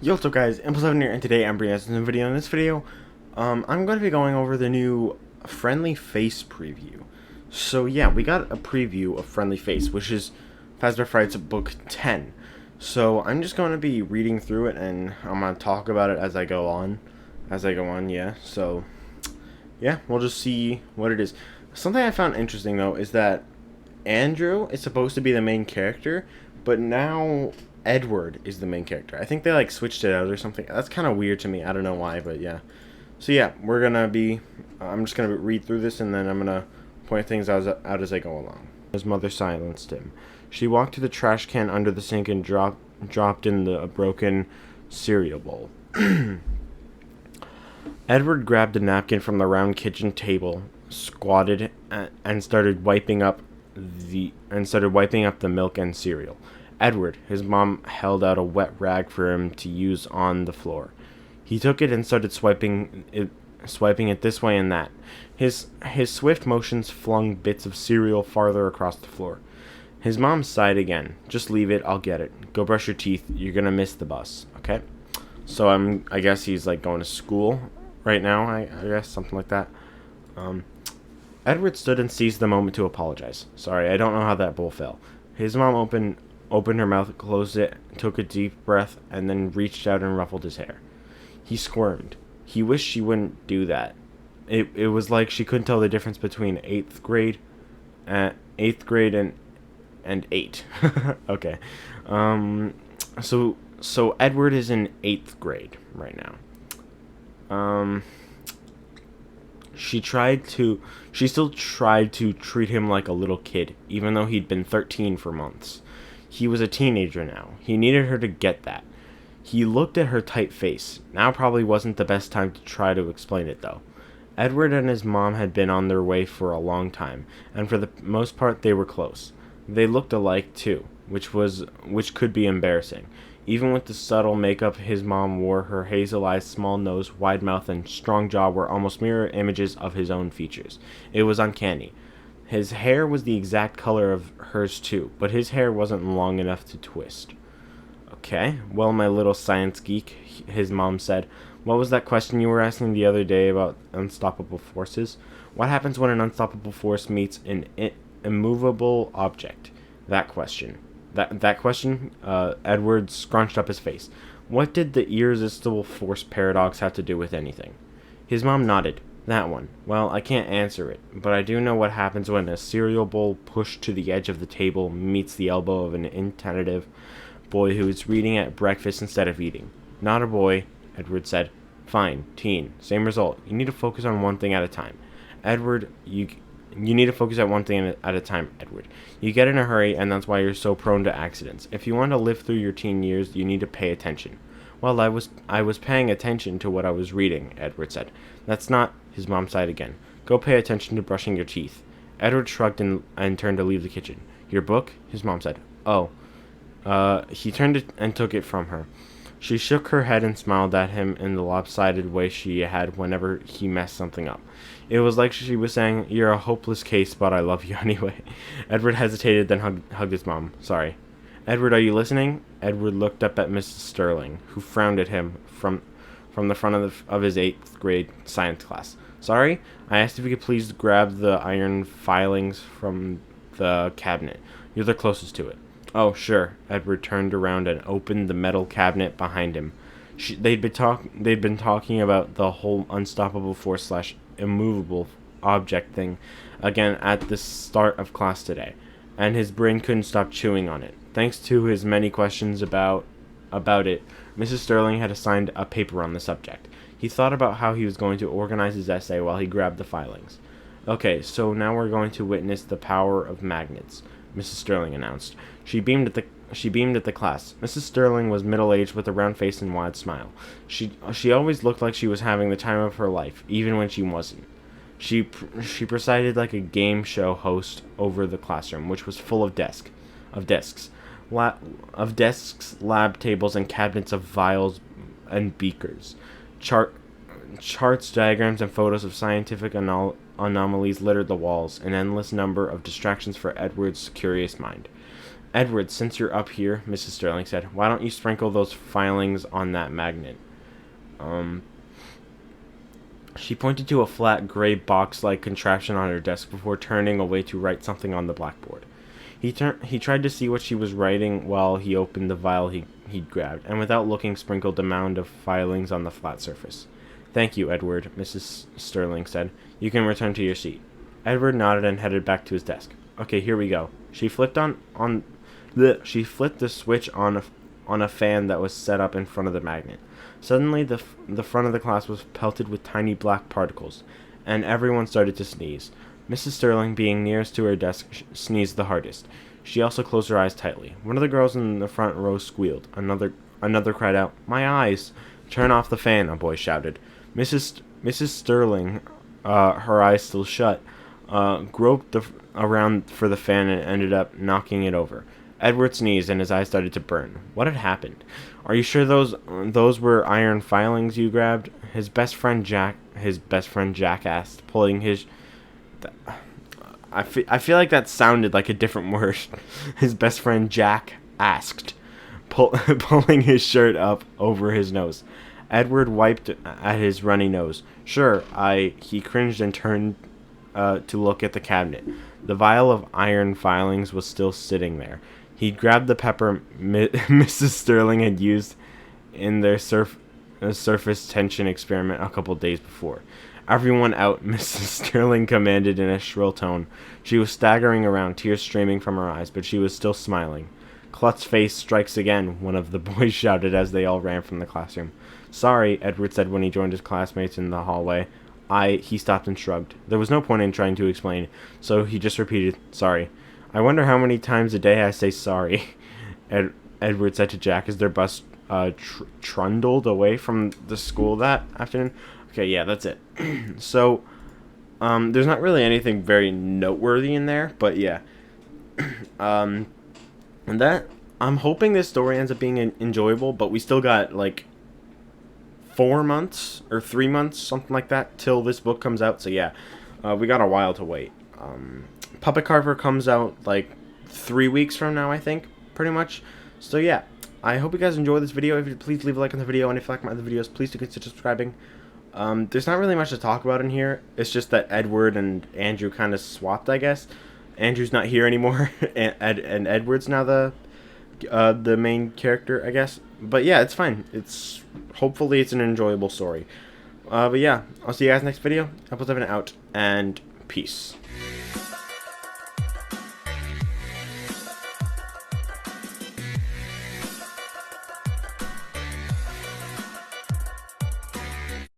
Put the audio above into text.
Yo, what's up guys, Impulse7 here, and today I'm bringing us a new video. In this video, I'm going to be going over the new Friendly Face preview. So yeah, we got a preview of Friendly Face, which is Fazbear Frights book 10. So I'm just going to be reading through it, and I'm going to talk about it as I go on. Yeah. So, yeah, we'll just see what it is. Something I found interesting, though, is that Andrew is supposed to be the main character, but now Edward is the main character. I think they like switched it out or something. That's kind of weird to me. I don't know why, but yeah. So yeah, I'm just gonna read through this, and then I'm gonna point things out as I go along. His mother silenced him. She walked to the trash can under the sink and dropped in the broken cereal bowl. Edward grabbed a napkin from the round kitchen table, squatted, and started wiping up the milk and cereal. Edward, his mom held out a wet rag for him to use on the floor. He took it and started swiping it this way and that. His swift motions flung bits of cereal farther across the floor. His mom sighed again. Just leave it, I'll get it. Go brush your teeth, you're gonna miss the bus, okay? So I guess he's like going to school right now, I guess, something like that. Edward stood and seized the moment to apologize. Sorry, I don't know how that bowl fell. His mom opened her mouth, closed it, took a deep breath, and then reached out and ruffled his hair. He squirmed. He wished she wouldn't do that. It was like she couldn't tell the difference between eighth grade and 8. Okay. So Edward is in 8th grade right now. She still tried to treat him like a little kid, even though he'd been 13 for months. He was a teenager now. He needed her to get that. He looked at her tight face. Now probably wasn't the best time to try to explain it, though. Edward and his mom had been on their way for a long time, and for the most part they were close. They looked alike, too, which could be embarrassing. Even with the subtle makeup his mom wore, her hazel eyes, small nose, wide mouth, and strong jaw were almost mirror images of his own features. It was uncanny. His hair was the exact color of hers too, but his hair wasn't long enough to twist. Okay, well, my little science geek, his mom said, what was that question you were asking the other day about unstoppable forces? What happens when an unstoppable force meets an immovable object? That question. That question? Edward scrunched up his face. What did the irresistible force paradox have to do with anything? His mom nodded. That one. Well, I can't answer it, but I do know what happens when a cereal bowl pushed to the edge of the table meets the elbow of an inattentive boy who is reading at breakfast instead of eating. Not a boy, Edward said. Fine, teen. Same result. You need to focus on one thing at a time. Edward, you need to focus at one thing at a time, Edward. You get in a hurry, and that's why you're so prone to accidents. If you want to live through your teen years, you need to pay attention. Well, I was paying attention to what I was reading, Edward said. That's not... His mom sighed again. Go pay attention to brushing your teeth. Edward shrugged and turned to leave the kitchen. Your book? His mom said. Oh. He turned it and took it from her. She shook her head and smiled at him in the lopsided way she had whenever he messed something up. It was like she was saying, you're a hopeless case, but I love you anyway. Edward hesitated, then hugged his mom. Sorry. Edward, are you listening? Edward looked up at Mrs. Sterling, who frowned at him from the front of his 8th grade science class. Sorry? I asked if you could please grab the iron filings from the cabinet. You're the closest to it. Oh, sure. Edward turned around and opened the metal cabinet behind him. They'd been talking about the whole unstoppable force / immovable object thing again at the start of class today, and his brain couldn't stop chewing on it. Thanks to his many questions about it, Mrs. Sterling had assigned a paper on the subject. He thought about how he was going to organize his essay while he grabbed the filings. Okay, so now we're going to witness the power of magnets, Mrs. Sterling announced. She beamed at the class. Mrs. Sterling was middle-aged with a round face and wide smile. She always looked like she was having the time of her life, even when she wasn't. She presided like a game show host over the classroom, which was full of desks, lab tables, and cabinets of vials and beakers. Charts, diagrams, and photos of scientific anomalies littered the walls, an endless number of distractions for Edward's curious mind. Edward, since you're up here, Mrs. Sterling said, why don't you sprinkle those filings on that magnet? She pointed to a flat, gray box-like contraption on her desk before turning away to write something on the blackboard. He tried to see what she was writing while he opened the vial he'd grabbed, and without looking sprinkled a mound of filings on the flat surface. Thank you, Edward, Mrs. Sterling said. You can return to your seat. Edward nodded and headed back to his desk. Okay, here we go. She flipped the switch on a fan that was set up in front of the magnet. Suddenly, the front of the class was pelted with tiny black particles, and everyone started to sneeze. Mrs. Sterling, being nearest to her desk, sneezed the hardest. She also closed her eyes tightly. One of the girls in the front row squealed. Another cried out, "My eyes!" "Turn off the fan," a boy shouted. Mrs. Sterling, her eyes still shut, groped around for the fan and ended up knocking it over. Edward sneezed and his eyes started to burn. What had happened? Are you sure those were iron filings you grabbed? His best friend Jack asked, pulling his... I feel like that sounded like a different word. His best friend Jack asked, pulling his shirt up over his nose. Edward wiped at his runny nose. Sure, he cringed and turned to look at the cabinet. The vial of iron filings was still sitting there. He'd grabbed the pepper Mrs. Sterling had used in their surface tension experiment a couple days before. Everyone out, Mrs. Sterling commanded in a shrill tone. She was staggering around, tears streaming from her eyes, but she was still smiling. Klut's face strikes again, one of the boys shouted as they all ran from the classroom. Sorry, Edward said when he joined his classmates in the hallway. He stopped and shrugged. There was no point in trying to explain, so he just repeated, sorry. I wonder how many times a day I say sorry, Edward said to Jack as their bus trundled away from the school that afternoon. Okay, yeah, that's it. So, there's not really anything very noteworthy in there, but yeah. And that, I'm hoping this story ends up being enjoyable, but we still got, like, 4 months, or 3 months, something like that, till this book comes out, so yeah. We got a while to wait. Puppet Carver comes out, like, 3 weeks from now, I think, pretty much. So yeah, I hope you guys enjoyed this video. If you please leave a like on the video, and if you like my other videos, please do consider subscribing. There's not really much to talk about in here. It's just that Edward and Andrew kind of swapped, I guess. Andrew's not here anymore, and Edward's now the main character, I guess. But yeah, it's fine. Hopefully it's an enjoyable story. But yeah, I'll see you guys next video. Episode 7 out, and peace.